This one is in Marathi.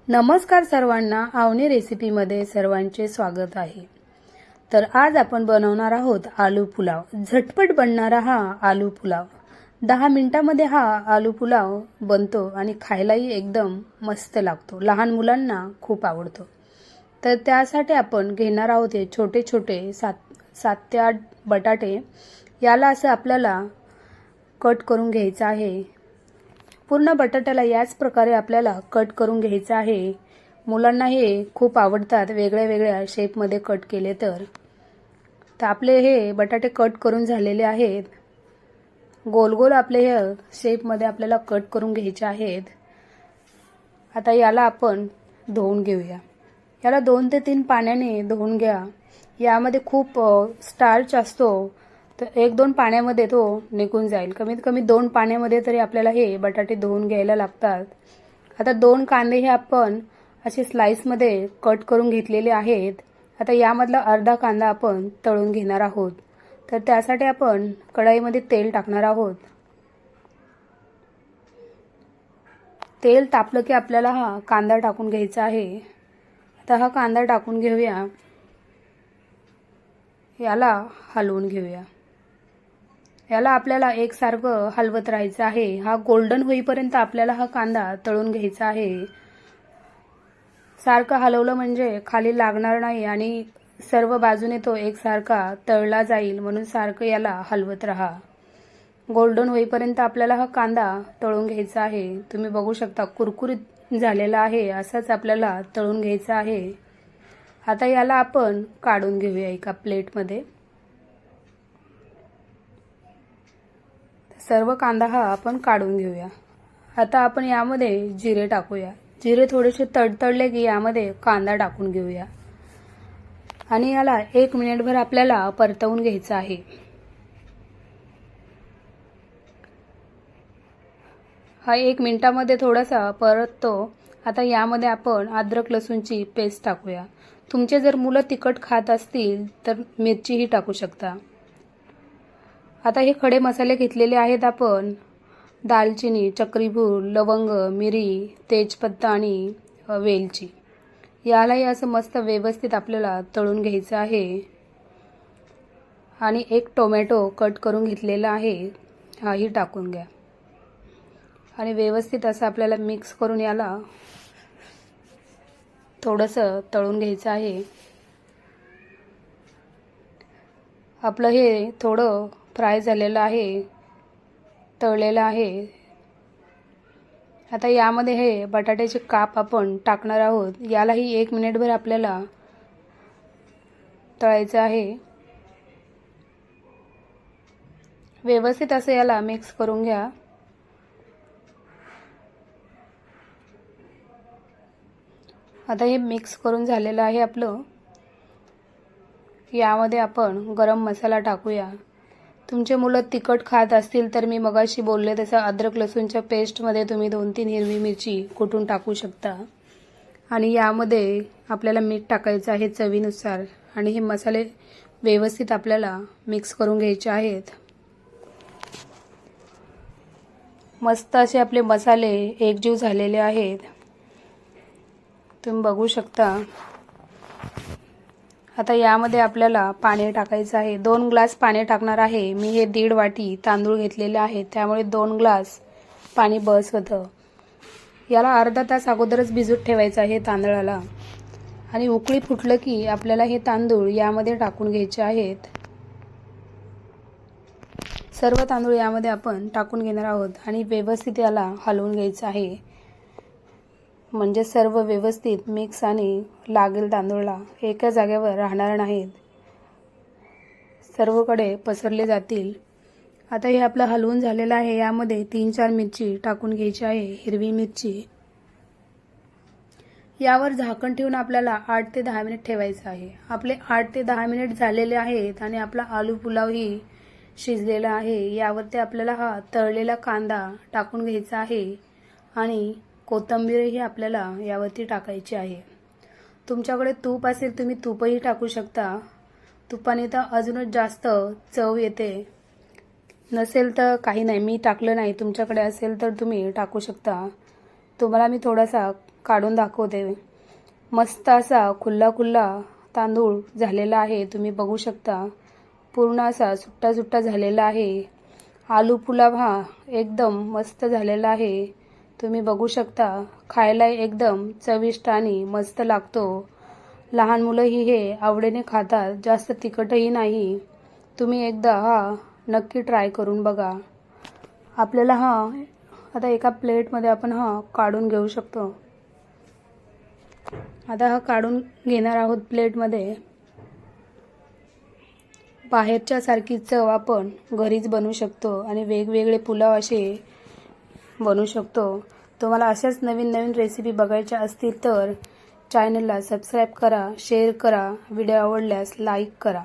नमस्कार सर्वांना, आवनी रेसिपीमध्ये सर्वांचे स्वागत आहे। तर आज आपण बनवणार आहोत आलू पुलाव। झटपट बनणारा हा आलू पुलाव 10 मिनिटांमध्ये हा आलू पुलाव बनतो आणि खायलाही एकदम मस्त लागतो। लहान मुलांना खूप आवडतो। तर त्यासाठी आपण घेणार आहोत हे छोटे छोटे 7 ते 8 बटाटे। याला असं आपल्याला कट करून घ्यायचं आहे। पूर्ण बटाट्याला याच प्रकारे आपल्याला कट करून घ्यायचं आहे। मुलांना हे खूप आवडतात वेगळ्या वेगळ्या शेपमध्ये कट केले तर आपले हे बटाटे कट करून झालेले आहेत। गोल गोल आपले हे शेपमध्ये आपल्याला कट करून घ्यायचे आहेत। आता याला आपण धुवून घेऊया। याला 2 ते 3 पाण्याने धुवून घ्या। यामध्ये खूप स्टार्च असतो, तर 1-2 पाण्यामध्ये तो निघून जाईल। कमीत कमी 2 पाण्यामध्ये तरी आपल्याला हे बटाटे धुवून घ्यायला लागतात। आता 2 कांदे हे आपण असे स्लाइसमध्ये कट करून घेतलेले आहेत। आता यामधला अर्धा कांदा आपण तळून घेणार आहोत। तर त्यासाठी आपण कढईमध्ये तेल टाकणार आहोत। तेल तापलं की आपल्याला हा कांदा टाकून घ्यायचा आहे। आता हा कांदा टाकून घेऊया। याला हलवून घेऊया। याला आपल्याला एकसारखं हलवत राहायचं आहे। हा गोल्डन होईपर्यंत आपल्याला हा कांदा तळून घ्यायचा आहे। सारखं हलवलं म्हणजे खाली लागणार नाही आणि सर्व बाजूने तो एकसारखा तळला जाईल, म्हणून सारखं याला हलवत राहा। गोल्डन होईपर्यंत आपल्याला हा कांदा तळून घ्यायचा आहे। तुम्ही बघू शकता कुरकुरीत झालेला आहे, असाच आपल्याला तळून घ्यायचा आहे। आता याला आपण काढून घेऊया एका प्लेटमध्ये। सर्व कांदा हा आपण काढून घेऊया। आता आपण यामध्ये जिरे टाकूया। जिरे थोडेसे तडतडले की यामध्ये कांदा टाकून घेऊया आणि याला 1 मिनिटभर आपल्याला परतवून घ्यायचं आहे। हा 1 मिनिटामध्ये थोडासा परततो। आता यामध्ये आपण अद्रक लसूणची पेस्ट टाकूया। तुमचे जर मुलं तिखट खात असतील तर मिरचीही टाकू शकता। आता हे खडे मसाले घेतलेले आहेत आपण। दालचिनी, चक्रीफूल, लवंग, मिरी, तेजपत्ता आणि वेलची। यालाही असं मस्त व्यवस्थित आपल्याला तळून घ्यायचं आहे। आणि 1 टोमॅटो कट करून घेतलेला आहे, हाही टाकून घ्या आणि व्यवस्थित असं आपल्याला मिक्स करून याला थोडंसं तळून घ्यायचं आहे। आपलं हे थोडं फ्राय झालेलं आहे, तळलेलं आहे। आता यामध्ये हे बटाट्याचे काप आपण टाकणार आहोत। यालाही 1 मिनिटभर आपल्याला तळायचं आहे। व्यवस्थित असं याला मिक्स करून घ्या। आता हे मिक्स करून झालेलं आहे आपलं। यामध्ये आपण गरम मसाला टाकूया। तुमचे मुलं तिखट खात असतील तर मी मगाशी बोलले तसं अद्रक लसूणच्या पेस्टमध्ये तुम्ही 2-3 हिरवी मिरची कुटून टाकू शकता। आणि यामध्ये आपल्याला मीठ टाकायचं आहे चवीनुसार आणि हे मसाले व्यवस्थित आपल्याला मिक्स करून घ्यायचे आहेत। मस्त असे आपले मसाले एकजीव झालेले आहेत, तुम्ही बघू शकता। आता यामध्ये आपल्याला पाणी टाकायचं आहे। 2 ग्लास पाणी टाकणार आहे मी। हे 1.5 वाटी तांदूळ घेतलेले आहेत, त्यामुळे 2 ग्लास पाणी बस होतं। याला अर्धा तास अगोदरच भिजत ठेवायचं आहे तांदळाला आणि उकळी फुटलं की आपल्याला हे तांदूळ यामध्ये टाकून घ्यायचे आहेत। सर्व तांदूळ यामध्ये आपण टाकून घेणार आहोत आणि व्यवस्थित याला हलवून घ्यायचं आहे, म्हणजे सर्व व्यवस्थित मिक्स आणि लागेल तांदूळला, एका जागेवर राहणार नाहीत, सर्वकडे पसरले जातील। आता हे आपलं हलवून झालेलं आहे। यामध्ये 3-4 मिरची टाकून घ्यायची आहे, हिरवी मिरची। यावर झाकण ठेवून आपल्याला 8 ते 10 मिनिट ठेवायचं आहे। आपले 8 ते 10 मिनिट झालेले आहेत आणि आपला आलू पुलावही शिजलेला आहे। यावरती आपल्याला हा तळलेला कांदा टाकून घ्यायचा आहे आणि कोथिंबीरही आपल्याला यावरती टाकायची आहे। तुमच्याकडे तूप असेल तुम्ही तूपही टाकू शकता। तुपाने तर अजूनच जास्त चव येते। नसेल तर काही नाही, मी टाकलं नाही, तुमच्याकडे असेल तर तुम्ही टाकू शकता। तुम्हाला मी थोडासा काढून दाखवते। मस्त असा खुल्ला खुल्ला तांदूळ झालेला आहे, तुम्ही बघू शकता। पूर्ण असा सुट्टा सुट्टा झालेला आहे। आलू पुलाव हा एकदम मस्त झालेला आहे, तुम्ही बघू शकता। खायला एकदम चविष्ट आणि मस्त लागतो। लहान मुलंही हे आवडीने खातात, जास्त तिखटही नाही। तुम्ही एकदा हा नक्की ट्राय करून बघा। आपल्याला हा आता एका प्लेटमध्ये आपण हा काढून घेऊ शकतो। आता हा काढून घेणार आहोत प्लेटमध्ये। बाहेरच्या सारखी चव आपण घरीच बनवू शकतो आणि वेगवेगळे पुलाव असे बनवू शकतो। तुम्हाला अशाच नवीन नवीन रेसिपी बघायच्या असतील तर चॅनलला सबस्क्राईब करा, शेअर करा, व्हिडिओ आवडल्यास लाईक करा।